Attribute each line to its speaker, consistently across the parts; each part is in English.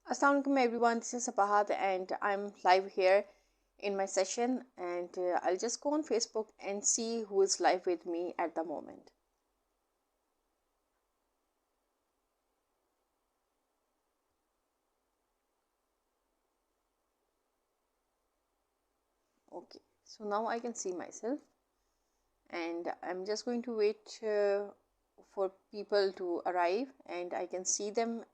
Speaker 1: Assalamualaikum everyone, this is Sapahat and I'm live here in my session and I'll just go on Facebook and see who is live with me at the moment. Okay, so now I can see myself and I'm just going to wait for people to arrive and I can see them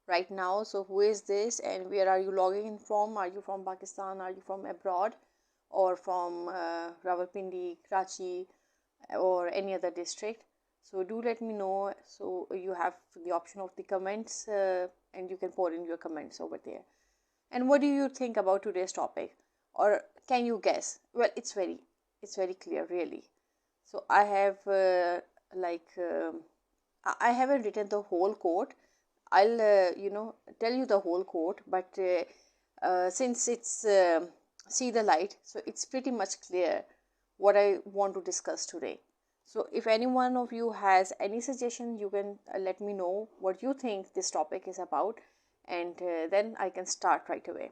Speaker 1: right now. So who is this and where are you logging in from? Are you from Pakistan? Are you from abroad or from Rawalpindi, Karachi or any other district? So do let me know. So you have the option of the comments and you can pour in your comments over there. And what do you think about today's topic? Or can you guess? Well, it's very clear really. So I have I haven't written the whole quote. I'll tell you the whole quote, but since it's see the light, so it's pretty much clear what I want to discuss today. So if any one of you has any suggestion, you can let me know what you think this topic is about, and then I can start right away.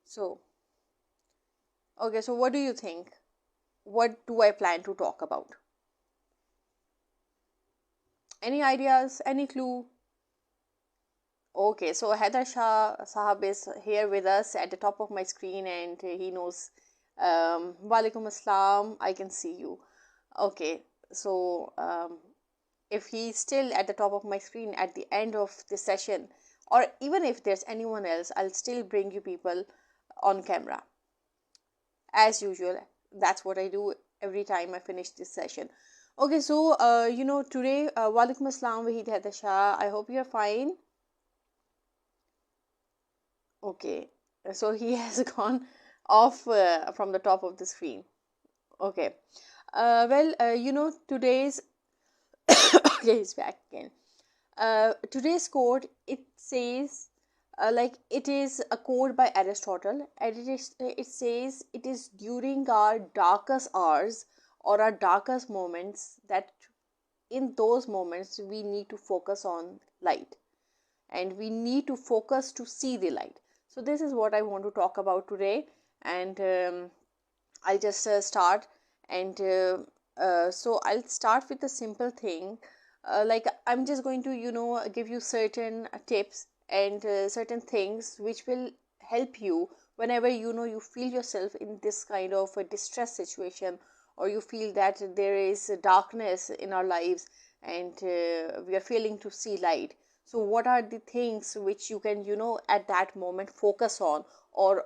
Speaker 1: So okay, so what do you think? What do I plan to talk about? Any ideas? Any clue? Okay, so Heather Shah Sahab is here with us at the top of my screen and he knows. Walaikum Assalam, I can see you. Okay, so if he's still at the top of my screen at the end of the session, or even if there's anyone else, I'll still bring you people on camera. As usual, that's what I do every time I finish this session. Okay, so today, Walaikum Assalam, Wahid Heather Shah. I hope you're fine. Okay, so he has gone off from the top of the screen. Okay, today's okay, he's back again. Today's quote, it says, it is a quote by Aristotle, and it says it is during our darkest hours or our darkest moments that in those moments we need to focus on light and we need to focus to see the light. So this is what I want to talk about today, and I'll just start. And so I'll start with a simple thing. I'm just going to give you certain tips and certain things which will help you whenever you feel yourself in this kind of a distress situation, or you feel that there is darkness in our lives and we are failing to see light. So what are the things which you can at that moment focus on, or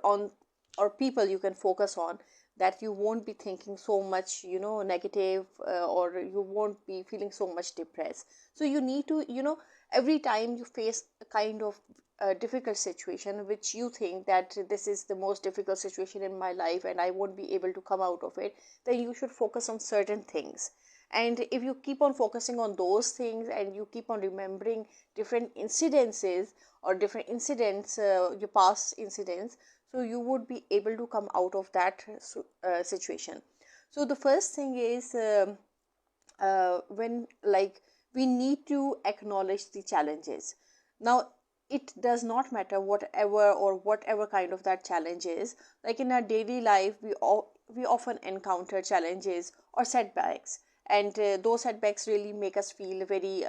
Speaker 1: people you can focus on, that you won't be thinking so much negative, or you won't be feeling so much depressed. So you need to every time you face a kind of difficult situation which you think that this is the most difficult situation in my life and I won't be able to come out of it, then you should focus on certain things. And if you keep on focusing on those things and you keep on remembering different incidences or different incidents, your past incidents, so you would be able to come out of that situation. So the first thing is when we need to acknowledge the challenges. Now it does not matter whatever kind of that challenge is. Like in our daily life, we often encounter challenges or setbacks, and those setbacks really make us feel very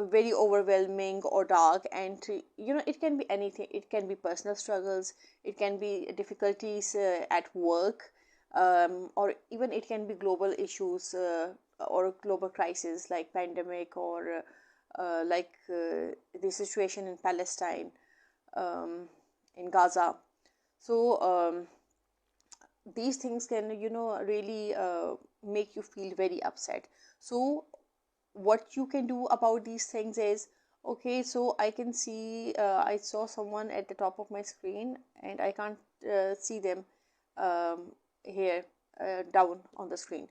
Speaker 1: very overwhelming or dark. And it can be anything. It can be personal struggles, it can be difficulties at work, or even it can be global issues, or global crisis like pandemic, or the situation in Palestine, in Gaza. So these things can really make you feel very upset. So what you can do about these things is, okay, so I can see I saw someone at the top of my screen and I can't see them here down on the screen.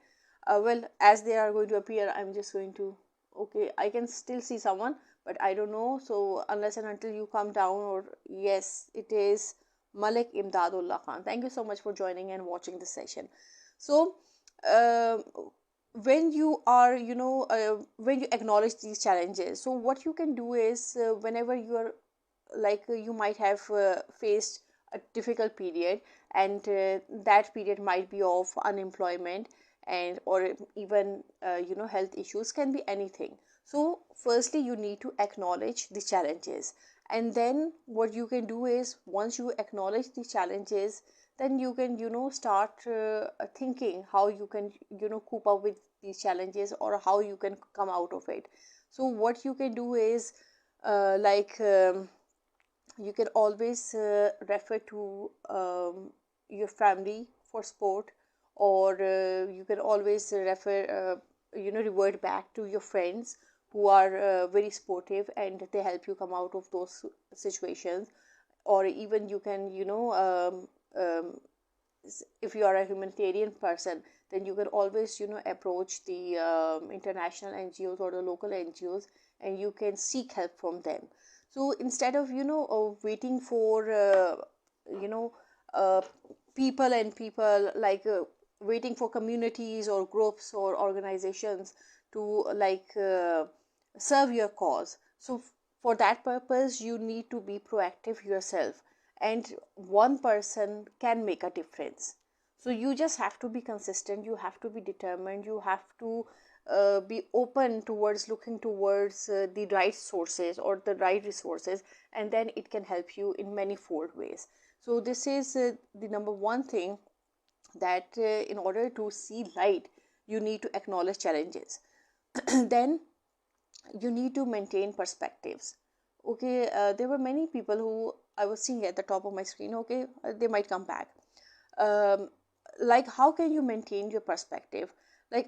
Speaker 1: Well, as they are going to appear, I'm just going to, okay, I can still see someone, but I don't know. So unless and until you come down, or yes, it is Malik Imdadullah Khan. Thank you so much for joining and watching this session. So when you are, when you acknowledge these challenges, so what you can do is, whenever you are, you might have faced a difficult period, and that period might be of unemployment, and or even health issues, can be anything. So firstly you need to acknowledge the challenges, and then what you can do is, once you acknowledge the challenges, then you can start thinking how you can cope up with these challenges, or how you can come out of it. So what you can do is, you can always refer to your family for support, or you can always revert back to your friends who are very supportive, and they help you come out of those situations. Or even you can if you are a humanitarian person, then you can always approach the international NGOs or the local NGOs, and you can seek help from them. So instead of waiting for you know uh, people, waiting for communities or groups or organizations to serve your cause. So for that purpose you need to be proactive yourself, and one person can make a difference. So you just have to be consistent, you have to be determined, you have to be open towards looking towards the right sources or the right resources, and then it can help you in manifold ways. So this is the number one thing, that in order to see light you need to acknowledge challenges. Then you need to maintain perspectives. Okay, there were many people who I was seeing at the top of my screen. Okay, they might come back. um, how can you maintain your perspective?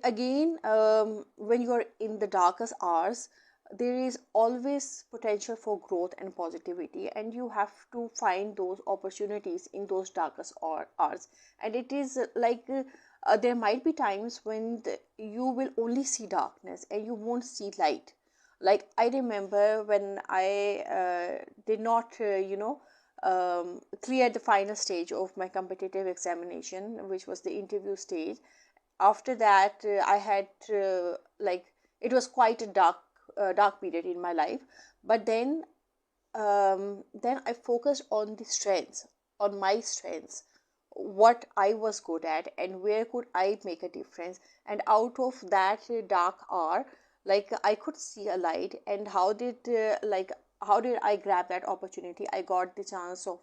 Speaker 1: Again, when you're in the darkest hours, there is always potential for growth and positivity, and you have to find those opportunities in those darkest hours. And it is there might be times when you will only see darkness and you won't see light. I remember when I did not clear the final stage of my competitive examination, which was the interview stage. After that, I had it was quite a dark period in my life. But then I focused on the strengths, on my strengths, what I was good at, and where could I make a difference. And out of that dark hour, I could see a light. And how did I grab that opportunity? I got the chance of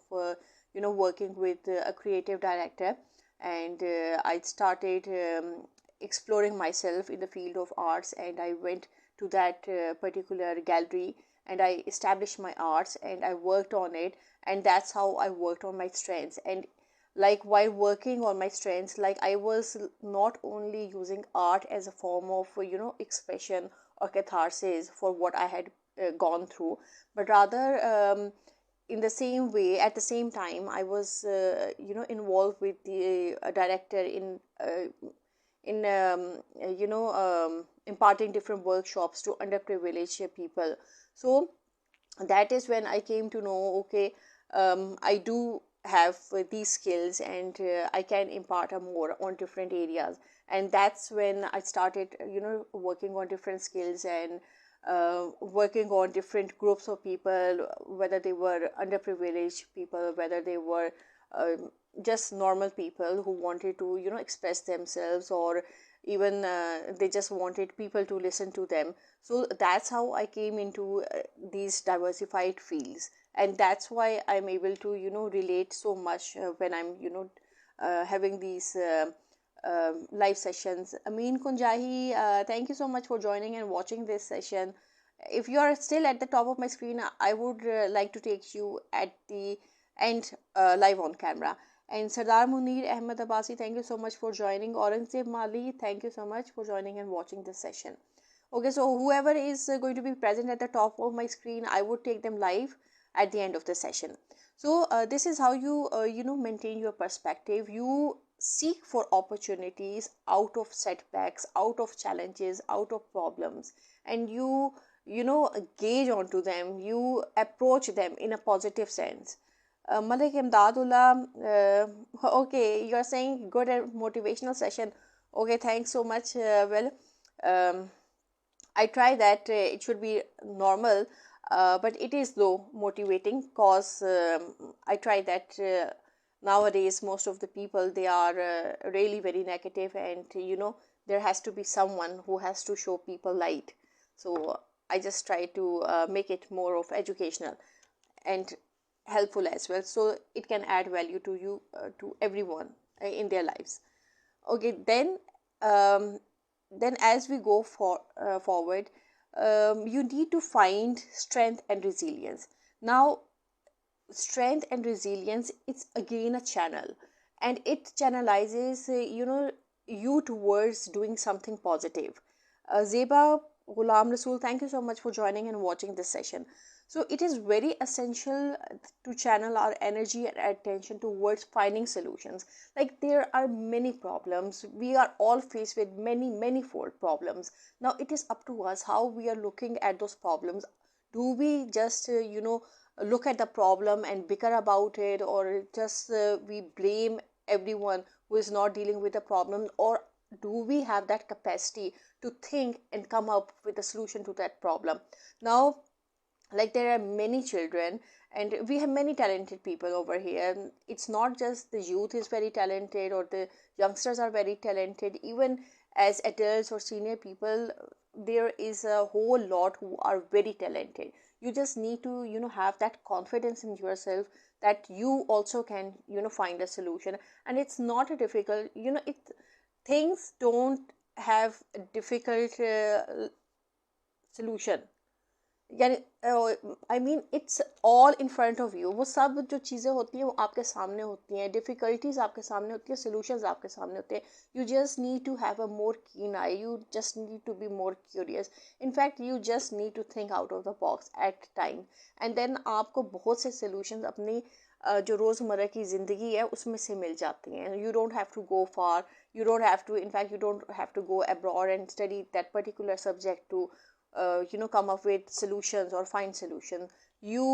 Speaker 1: working with a creative director, and I started exploring myself in the field of arts, and I went to that particular gallery, and I established my arts, and I worked on it. And that's how I worked on my strengths. And while working on my strengths, I was not only using art as a form of expression or catharsis for what I had gone through, but rather in the same way, at the same time, I was involved with the director in imparting different workshops to underprivileged people. So that is when I came to know, okay, I do have these skills, and I can impart more on different areas. And that's when I started working on different skills, and working on different groups of people, whether they were underprivileged people, whether they were just normal people who wanted to express themselves, or even they just wanted people to listen to them. So that's how I came into these diversified fields, and that's why I'm able to relate so much when I'm having these live sessions. Amin Kunjahi, thank you so much for joining and watching this session. If you are still at the top of my screen, I would like to take you at the end live on camera. And Sardar Munir Ahmed Abbasi, thank you so much for joining. Aurangzeb Mali, thank you so much for joining and watching this session. Okay, so whoever is going to be present at the top of my screen, I would take them live at the end of the session. So this is how you maintain your perspective. You seek for opportunities out of setbacks, out of challenges, out of problems, and you gauge onto them, you approach them in a positive sense. Malik Imdadullah, okay, you're saying good motivational session. Okay, thanks so much. Well, I try that it should be normal, but it is though motivating because I try that nowadays most of the people, they are really very negative, and there has to be someone who has to show people light. So I just try to make it more of educational and helpful as well, so it can add value to you, to everyone in their lives. Okay, um, then as we go forward, you need to find strength and resilience. Now, strength and resilience, it's again a channel, and it channelizes you towards doing something positive. Zeba Ghulam Rasool, thank you so much for joining and watching this session. So it is very essential to channel our energy and attention towards finding solutions. Like, there are many problems, we are all faced with many fold problems. Now it is up to us how we are looking at those problems. Do we just look at the problem and bicker about it, or just we blame everyone who is not dealing with the problem, or do we have that capacity to think and come up with a solution to that problem? Now, like, there are many children and we have many talented people over here. It's not just the youth is very talented or the youngsters are very talented. Even as adults or senior people, there is a whole lot who are very talented. You just need to have that confidence in yourself that you also can find a solution. And it's not a difficult, things don't have a difficult solution. यानी I mean it's all in front of you. वो सब जो चीज़ें होती हैं वो आपके सामने होती हैं, डिफ़िकल्टीज आपके सामने होती हैं, सोल्यूशंस आपके सामने होते हैं. You just need to have a more keen eye, you just need to be more curious. In fact you just need to think out of the box at time, and then आपको बहुत से solutions अपनी जो रोज़मर्रा की ज़िंदगी है उसमें से मिल जाती हैं. You don't have to go far, you don't have to, in fact you don't have to go abroad and study that particular subject to come up with solutions or find solutions. You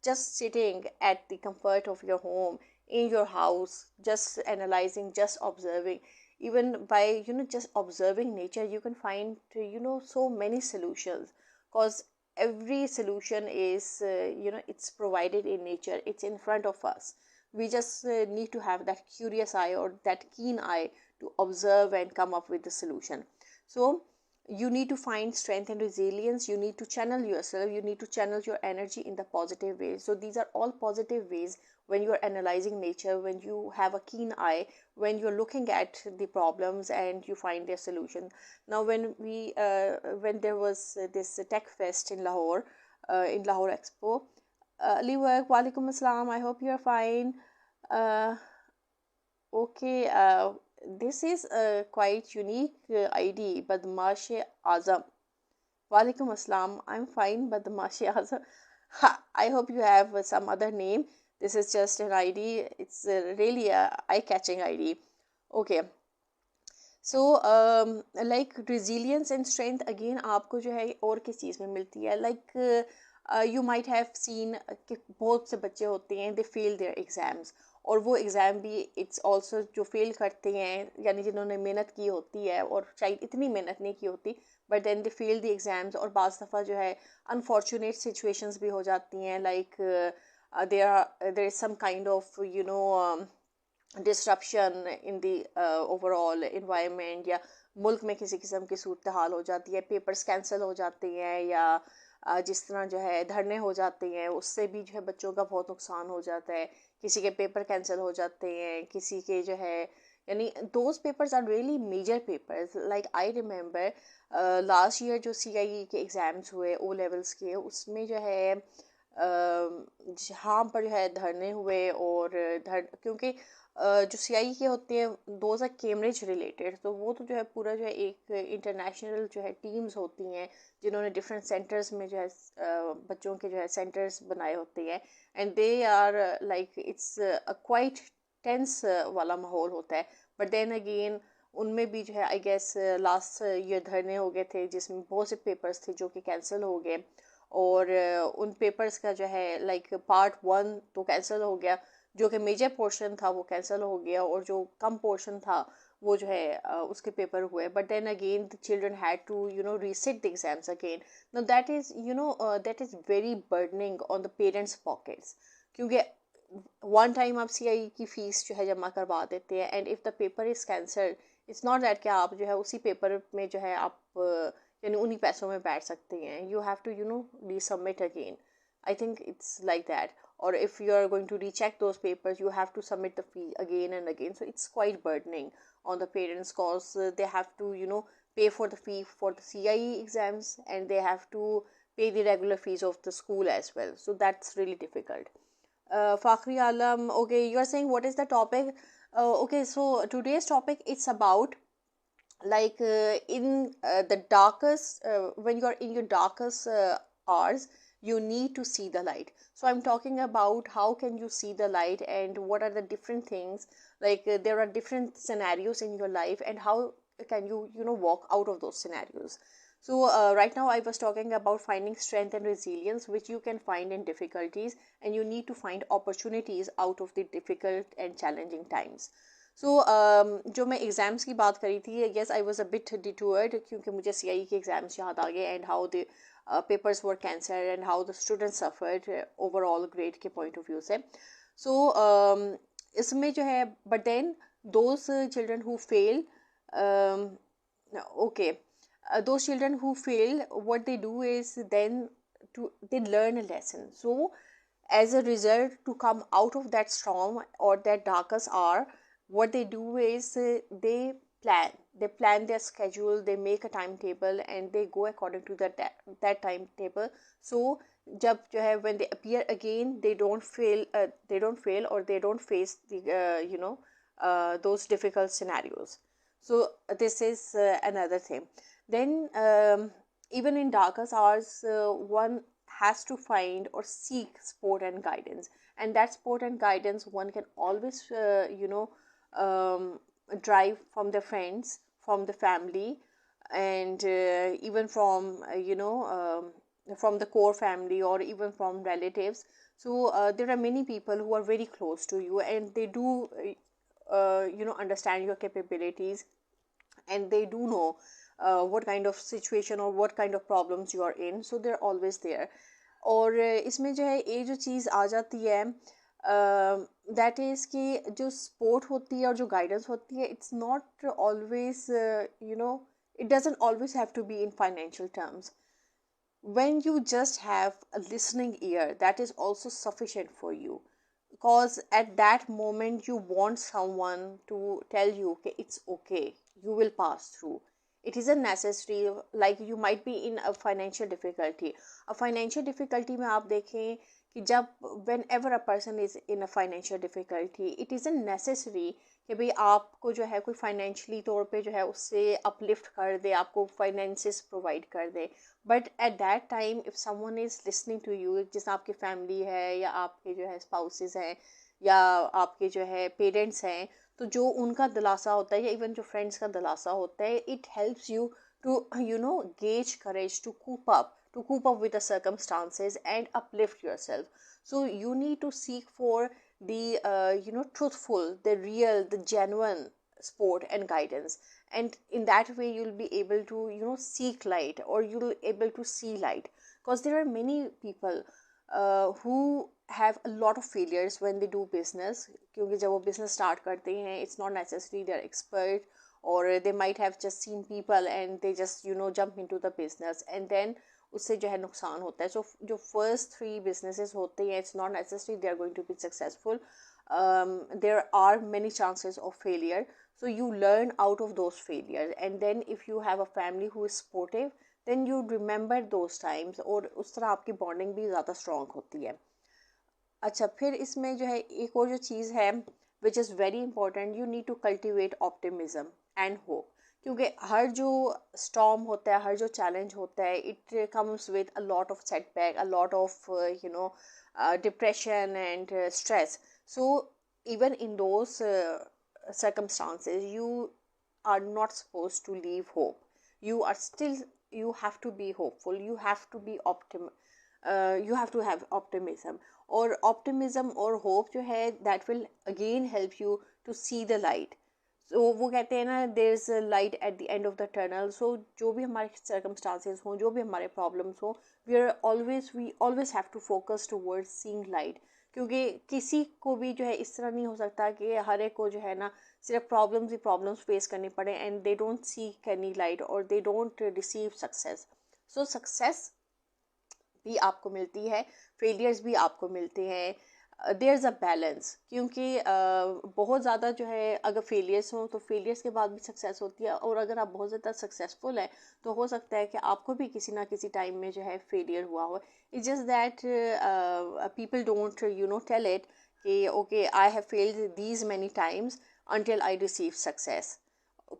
Speaker 1: just sitting at the comfort of your home, in your house, just analyzing, just observing, even by just observing nature, you can find so many solutions, because every solution is it's provided in nature, it's in front of us. We just need to have that curious eye or that keen eye to observe and come up with the solution. So you need to find strength and resilience. You need to channel yourself, you need to channel your energy in the positive ways. So these are all positive ways when you are analyzing nature, when you have a keen eye, when you're looking at the problems and you find their solution. Now when there was this tech fest in Lahore, in Lahore Expo, Ali Work, Walaikum Assalam, I hope you're fine. Okay, this is a quite unique ID, Badmash Azam. Walaikum Assalam, I'm fine, Badmash Azam. I hope you have some other name. This is just an ID. It's really a eye-catching ID. Okay. So, like resilience and strength again आपको जो है और किस चीज़ में मिलती है? Like you might have seen कि बहुत से बच्चे होते हैं, they fail their exams, और वो एग्ज़ाम भी इट्स ऑल्सो जो फेल करते हैं, यानी जिन्होंने मेहनत की होती है और शायद इतनी मेहनत नहीं की होती, but then they fail the exams. और बाज़ दफ़ा जो है अनफॉर्चुनेट सिचुएशंस भी हो जाती हैं, like there is some kind of disruption in the overall environment, या मुल्क में किसी किस्म की सूरत हाल हो जाती है, पेपर्स कैंसिल हो जाते हैं, या जिस तरह जो है धरने हो जाते हैं, उससे भी जो है बच्चों का बहुत नुकसान हो जाता है. किसी के पेपर कैंसिल हो जाते हैं, किसी के जो है, यानी those papers are really major papers. Like I remember last year जो CIE के एग्ज़ाम्स हुए ओ लेवल्स के, उसमें जो है जहाँ पर जो है धरने हुए, और क्योंकि जो CIE के होते हैं दोज आर कैम्ब्रिज रिलेटेड, तो वो तो जो है पूरा जो है एक इंटरनेशनल जो है टीम्स होती हैं जिन्होंने डिफरेंट सेंटर्स में जो है बच्चों के जो है सेंटर्स बनाए होते हैं, and they are like it's a quite tense वाला माहौल होता है. बट देन अगेन उनमें भी जो है आई गेस लास्ट ईयर धरने हो गए थे जिसमें बहुत से पेपर्स थे जो कि कैंसिल हो गए, और उन पेपर्स का जो है लाइक पार्ट 1 तो कैंसिल हो गया, जो कि मेजर पोर्शन था वो कैंसिल हो गया, और जो कम पोर्शन था वो जो है उसके पेपर हुए, but then again the children had to reset the exams again. Now that is that is very burdening on the parents pockets, क्योंकि वन टाइम आप सीआई की फीस जो है जमा करवा देते हैं, and if the paper is cancelled, it's not that कि आप जो है उसी पेपर में जो है आप उन्हीं पैसों में बैठ सकते हैं. You have to resubmit again. I think it's like that. Or if you are going to recheck those papers, you have to submit the fee again and again. So it's quite burdening on the parents, cause they have to, pay for the fee for the CIE exams, and they have to pay the regular fees of the school as well. So that's really difficult. Fakhri Alam, okay, you are saying what is the topic? Okay, so today's topic, it's about like in the darkest when you are in your darkest hours, you need to see the light. So I'm talking about how can you see the light, and what are the different things, like there are different scenarios in your life, and how can you walk out of those scenarios. So right now I was talking about finding strength and resilience, which you can find in difficulties, and you need to find opportunities out of the difficult and challenging times. So जो मैं exams की बात करी थी, yes I was a bit detoured, क्योंकि मुझे CI के exams याद आ गए, and how the papers were cancer, and how the students suffered overall grade के पॉइंट ऑफ व्यू से. सो इसमें जो है, but then those children who fail, okay, those children who fail, what they do is then they learn a lesson. So as a result, to come out of that storm or that darkest hour, what they do is they plan their schedule, they make a timetable, and they go according to that timetable. So jab jo hai, when they appear again, they don't fail or they don't face the those difficult scenarios. So this is another thing. Then even in darkest hours, one has to find or seek support and guidance, and that support and guidance one can always drive from the friends, from the family, and even from from the core family, or even from relatives. So there are many people who are very close to you, and they do understand your capabilities, and they do know what kind of situation or what kind of problems you are in. So they're always there. और इसमें जो है ये जो चीज़ आ जाती है, that is कि जो सपोर्ट होती है और जो गाइडेंस होती है, it's not always it doesn't always have to be in financial terms. When you just have a listening ear, that is also sufficient for you, because at that moment you want someone to tell you, okay, it's okay, you will pass through. It isn't necessary, like you might be in a financial difficulty. A financial difficulty में आप देखें कि जब whenever a person is in a financial difficulty, it isn't necessary कि भाई आपको जो है कोई फाइनेंशियली तौर पे जो है उससे अपलिफ्ट कर दे, आपको फाइनेंसेस प्रोवाइड कर दे. But at that time if someone is listening to you, जैसे आपकी फैमिली है, या आपके जो है स्पाउसेस हैं, या आपके जो है पेरेंट्स हैं, तो जो उनका दिलासा होता है, या इवन जो फ्रेंड्स का दिलासा होता है, it helps you to gauge courage to cope up with the circumstances and uplift yourself. So you need to seek for the truthful, the real, the genuine support and guidance, and in that way you'll be able to seek light, or you'll able to see light, because there are many people who have a lot of failures when they do business. क्योंकि जब वो business start करते हैं, it's not necessary they're expert, or they might have just seen people and they just jump into the business, and then उससे जो है नुकसान होता है. सो जो फर्स्ट 3 बिजनेसेस होते हैं, it's not necessary they are going to be successful. There are many chances of failure. So you learn out of those failure, and then if you have a family who is supportive, then you remember those times, और उस तरह आपकी bonding भी ज़्यादा strong होती है. अच्छा, फिर इसमें जो है एक और जो चीज़ है which is very important, you need to cultivate optimism and hope. क्योंकि हर जो स्टॉर्म होता है, हर जो चैलेंज होता है, it comes with a lot of setback, a lot of depression and stress. So even in those circumstances, you are not supposed to leave hope. You have to be hopeful, you have to be you have to have optimism. और optimism और hope जो है, that will again help you to see the light. सो वो कहते हैं ना, there is a light at the end of the tunnel. So जो भी हमारे सर्कमस्टांसेस हों, जो भी हमारे प्रॉब्लम्स हों, we always have to focus towards seeing light. क्योंकि किसी को भी जो है इस तरह नहीं हो सकता कि हर एक को जो है ना सिर्फ प्रॉब्लम्स ही प्रॉब्लम्स फेस करनी पड़े and they don't seek any light और they don't receive success. So success भी आपको मिलती है, फेलियर्स भी आपको मिलते हैं. There is a balance. क्योंकि बहुत ज़्यादा जो है अगर फेलियर्स हों तो फेलियर्स के बाद भी सक्सेस होती है, और अगर आप बहुत ज़्यादा सक्सेसफुल है तो हो सकता है कि आपको भी किसी ना किसी टाइम में जो है फेलियर हुआ हो. It's just that people don't tell it कि okay I have failed these many times until I receive success.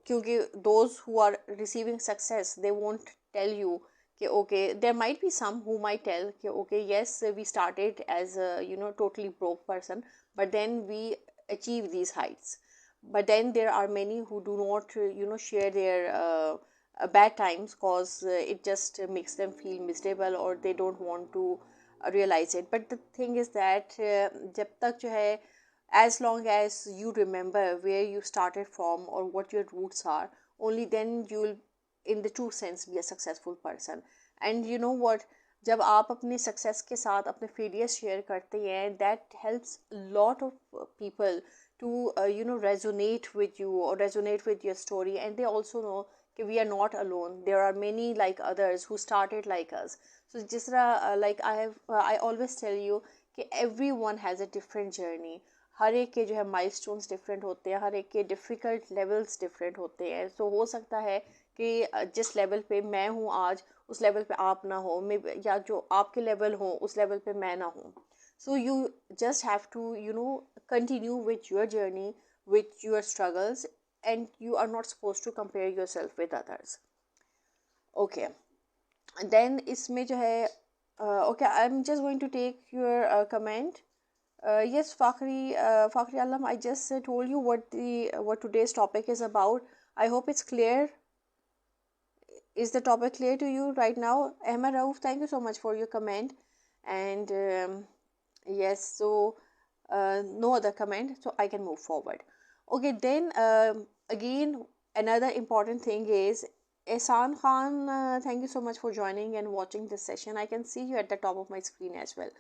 Speaker 1: क्योंकि those who are receiving success they won't tell you कि okay, there might be some who might tell कि okay, yes, we started as a totally broke person, but then we achieve these heights. But then there are many who do not share their bad times, cause it just makes them feel miserable or they don't want to realize it. But the thing is that जब तक जो है, as long as you remember where you started from or what your roots are, only then you will in the true sense be a successful person. And you know what, जब आप अपनी success के साथ अपने failure share करते हैं, that helps a lot of people to resonate with you or resonate with your story, and they also know कि we are not alone, there are many like others who started like us. So जिस तरह like I always tell you कि everyone has a different journey. हर एक के जो है milestones different होते हैं, हर एक के डिफ़िकल्ट लेवल्स डिफरेंट होते हैं. सो हो सकता है कि जिस लेवल पे मैं हूँ आज उस लेवल पे आप ना हो, मे या जो आपके लेवल हो उस लेवल पे मैं ना हूँ. So you just have to continue with your journey, with your struggles, and you are not suppose to compare yourself with others. Okay, then इसमें जो है okay, I am just going to take your comment. Yes, Fakhri Alam, I just told you what today's topic is about. I hope it's clear. Is the topic clear to you right now? Ahmed Rauf, thank you so much for your comment. And yes, so no other comment, so I can move forward. Okay, then again, another important thing is Ehsan Khan, thank you so much for joining and watching this session. I can see you at the top of my screen as well.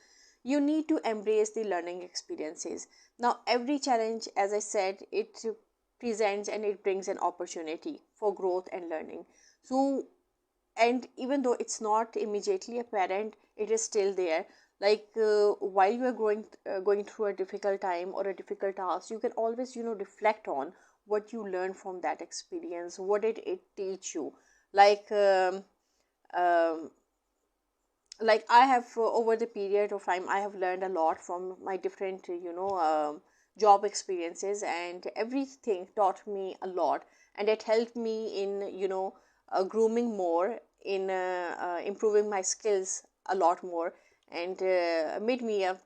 Speaker 1: You need to embrace the learning experiences. Now, every challenge, as I said, it presents and it brings an opportunity for growth and learning. So, and even though it's not immediately apparent, it is still there. Like while you are going through a difficult time or a difficult task, you can always reflect on what you learned from that experience. What did it teach you? Like um, like I have over the period of time I have learned a lot from my different job experiences, and everything taught me a lot, and it helped me in grooming more, in improving my skills a lot more, and made me a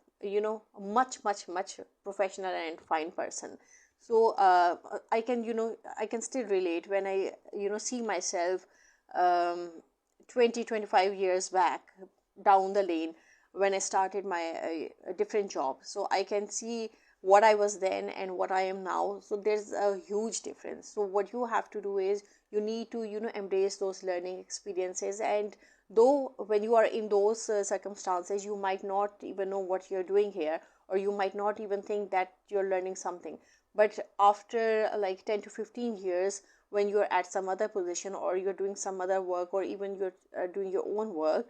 Speaker 1: much professional and fine person. So I can I can still relate when I see myself um, 20-25 years back down the lane when I started my different job. So I can see what I was then and what I am now. So there's a huge difference. So what you have to do is you need to embrace those learning experiences. And though when you are in those circumstances, you might not even know what you're doing here, or you might not even think that you're learning something. But after like 10 to 15 years, when you're at some other position or you're doing some other work, or even you're doing your own work,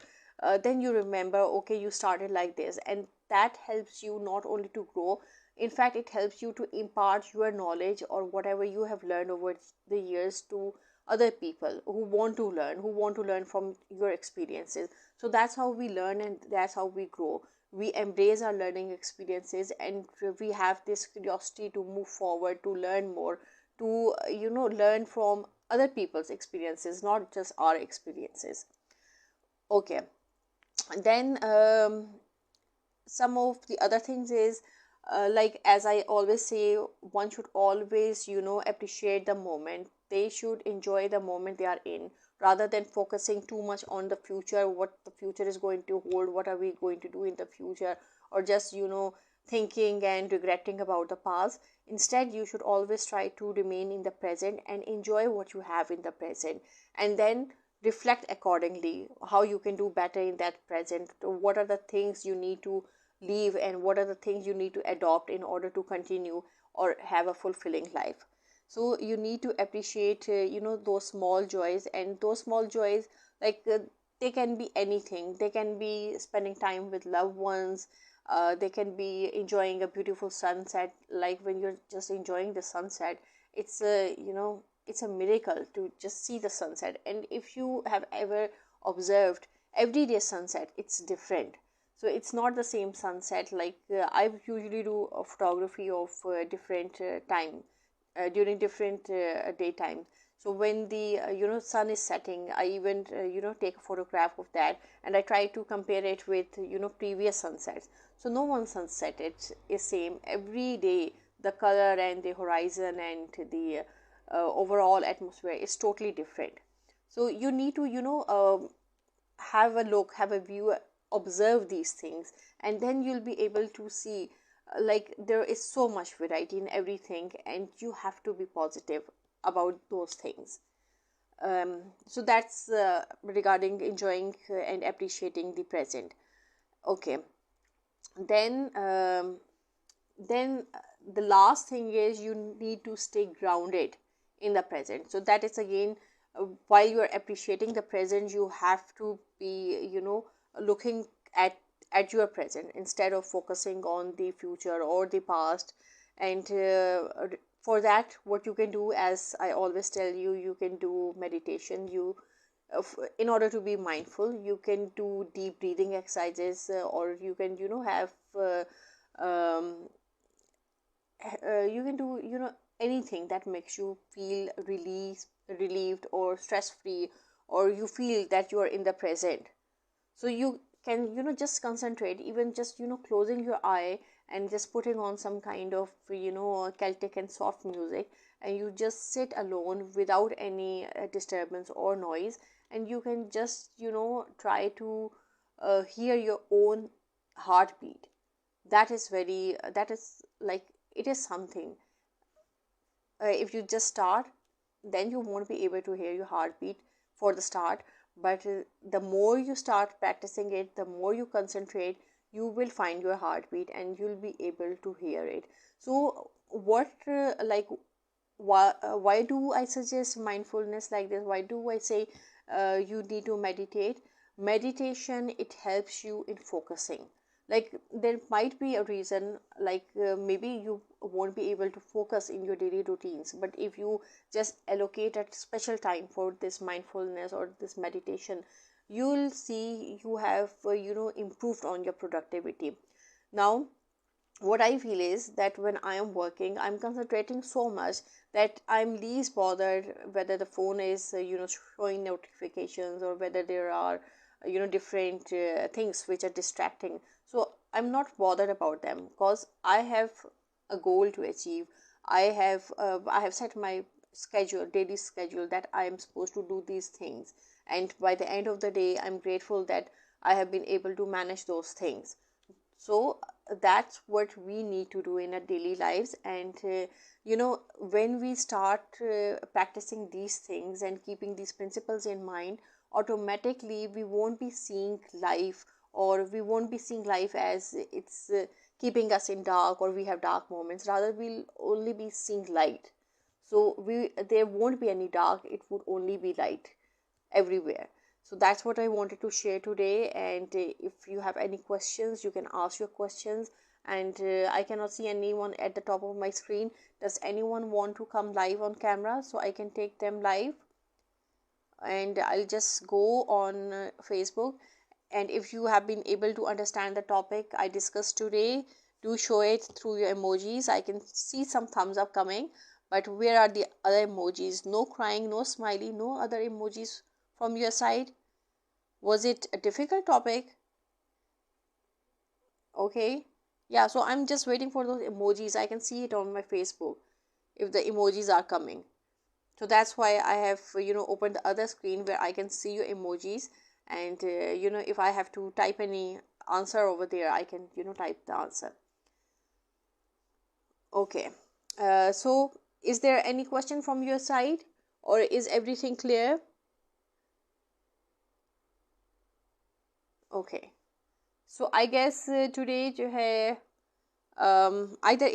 Speaker 1: then you remember, okay, you started like this, and that helps you not only to grow, in fact it helps you to impart your knowledge or whatever you have learned over the years to other people who want to learn from your experiences. So that's how we learn and that's how we grow. We embrace our learning experiences, and we have this curiosity to move forward, to learn more, to learn from other people's experiences, not just our experiences. Okay, then some of the other things is like as I always say, one should always appreciate the moment. They should enjoy the moment they are in, rather than focusing too much on the future, what the future is going to hold, what are we going to do in the future, or just thinking and regretting about the past. Instead, you should always try to remain in the present and enjoy what you have in the present, and then reflect accordingly how you can do better in that present. What are the things you need to leave, and what are the things you need to adopt in order to continue or have a fulfilling life. So you need to appreciate those small joys, and those small joys, like they can be anything. They can be spending time with loved ones, they can be enjoying a beautiful sunset. Like when you're just enjoying the sunset, it's a it's a miracle to just see the sunset. And if you have ever observed everyday sunset, it's different. So it's not the same sunset. Like I usually do a photography of different time during different daytime. So when the sun is setting, I even take a photograph of that, and I try to compare it with previous sunsets. So no one sunset is same every day. The color and the horizon and the overall atmosphere is totally different. So you need to have a look, have a view, observe these things, and then you'll be able to see like there is so much variety in everything, and you have to be positive about those things. So that's regarding enjoying and appreciating the present. Okay, then the last thing is you need to stay grounded in the present. So that is again, while you are appreciating the present, you have to be looking at your present instead of focusing on the future or the past. And for that, what you can do, as I always tell you, you can do meditation. In order to be mindful, you can do deep breathing exercises, or you can have um, you can do anything that makes you feel relieved or stress free, or you feel that you are in the present. So you can just concentrate, even just closing your eye and just putting on some kind of Celtic and soft music, and you just sit alone without any disturbance or noise, and you can just try to hear your own heartbeat. That is like, it is something. If you just start, then you won't be able to hear your heartbeat for the start. But the more you start practicing it, the more you concentrate, you will find your heartbeat and you'll be able to hear it. So what why do I suggest mindfulness like this? Why do I say you need to meditate? Meditation, it helps you in focusing. Like there might be a reason, like maybe you won't be able to focus in your daily routines, but if you just allocate a special time for this mindfulness or this meditation, you'll see you have improved on your productivity. Now what I feel is that when I am working, I'm concentrating so much that I'm least bothered whether the phone is showing notifications, or whether there are different things which are distracting. So I'm not bothered about them, because I have a goal to achieve. I have set my daily schedule, that I am supposed to do these things, and by the end of the day, I'm grateful that I have been able to manage those things. So that's what we need to do in our daily lives. And when we start practicing these things and keeping these principles in mind, automatically we won't be seeing life, or we won't be seeing life as it's keeping us in dark, or we have dark moments. Rather, we'll only be seeing light. So there won't be any dark, it would only be light everywhere. So that's what I wanted to share today. And if you have any questions, you can ask your questions. And I cannot see anyone at the top of my screen. Does anyone want to come live on camera so I can take them live? And I'll just go on Facebook. And if you have been able to understand the topic I discussed today, do show it through your emojis. I can see some thumbs up coming, but where are the other emojis? No crying, no smiley, no other emojis from your side. Was it a difficult topic? Okay. Yeah, so I'm just waiting for those emojis. I can see it on my Facebook if the emojis are coming. So that's why I have opened the other screen where I can see your emojis. And if I have to type any answer over there, I can type the answer. Okay. So is there any question from your side, or is everything clear? Okay. So I guess today जो है either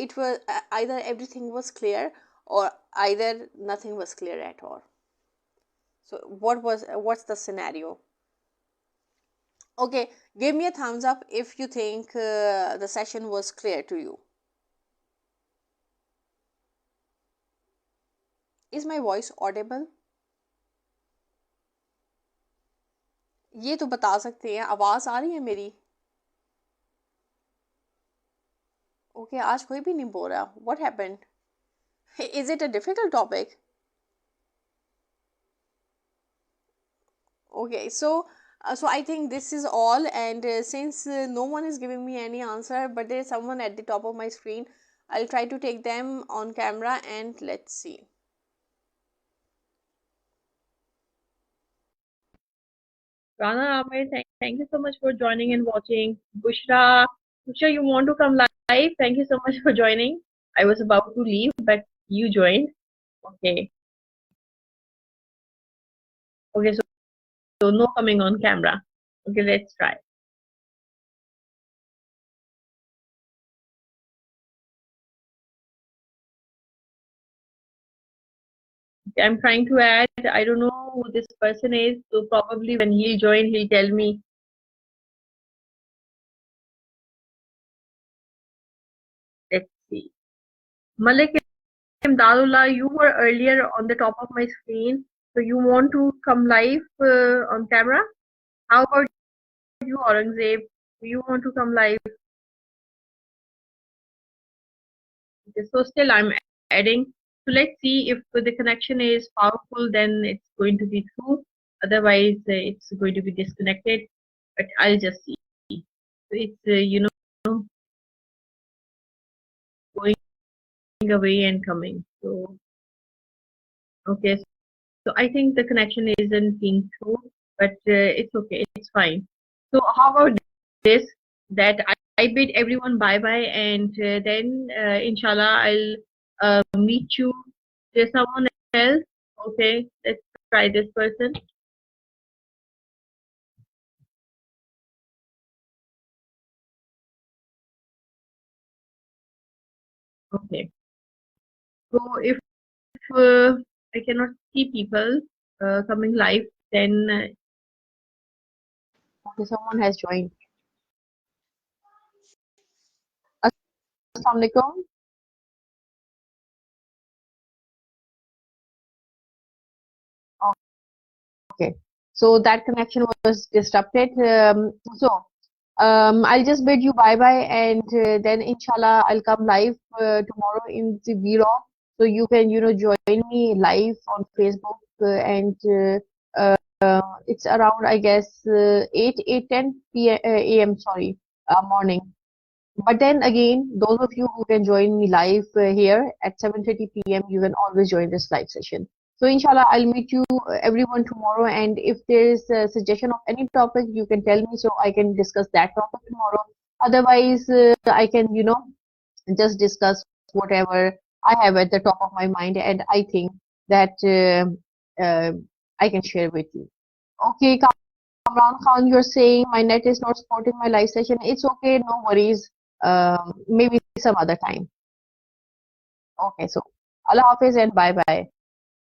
Speaker 1: either everything was clear, or either nothing was clear at all. So what's the scenario? Okay, give me a thumbs up if you think the session was clear to you. Is my voice audible? ये तो बता सकते हैं, आवाज आ रही है मेरी? Okay, आज कोई भी नहीं बोल रहा. What happened? Is it a difficult topic? Okay, so I think this is all, and since no one is giving me any answer, but there is someone at the top of my screen, I'll try to take them on camera and let's see.
Speaker 2: Rana Ahmed, thank you so much for joining and watching. Bushra, you want to come live? Thank you so much for joining. I was about to leave, but you joined. Okay. Okay, so no coming on camera. Okay, let's try. Okay, I'm trying to add, I don't know who this person is, so probably when he'll join, he'll tell me. Let's see. Malik Imdadullah, you were earlier on the top of my screen, so you want to come live on camera? How about you, Aurangzeb? Do you want to come live? Okay, so still I'm adding. So let's see if the connection is powerful, then it's going to be through. Otherwise, it's going to be disconnected. But I'll just see. So it's going away and coming. So okay, so I think the connection isn't being through, but it's okay. It's fine. So how about this? That I bid everyone bye bye, and then inshallah I'll meet you. There's someone else. Okay, let's try this person. Okay. So if I cannot see people coming live, then okay, someone has joined. Assalamu alaikum. Okay, so that connection was disrupted. I'll just bid you bye bye, and then inshallah I'll come live tomorrow in the vlog, so you can join me live on Facebook, and it's around I guess 8:10 p.m. a.m. Sorry, morning. But then again, those of you who can join me live here at 7:30 p.m., you can always join this live session. So inshallah, I'll meet you everyone tomorrow. And if there is a suggestion of any topic, you can tell me so I can discuss that topic tomorrow. Otherwise, I can, just discuss whatever I have at the top of my mind, and I think that I can share with you. Okay, Kamran Khan, you're saying my net is not supporting my live session. It's okay, no worries. Maybe some other time. Okay, so Allah Hafiz and bye bye.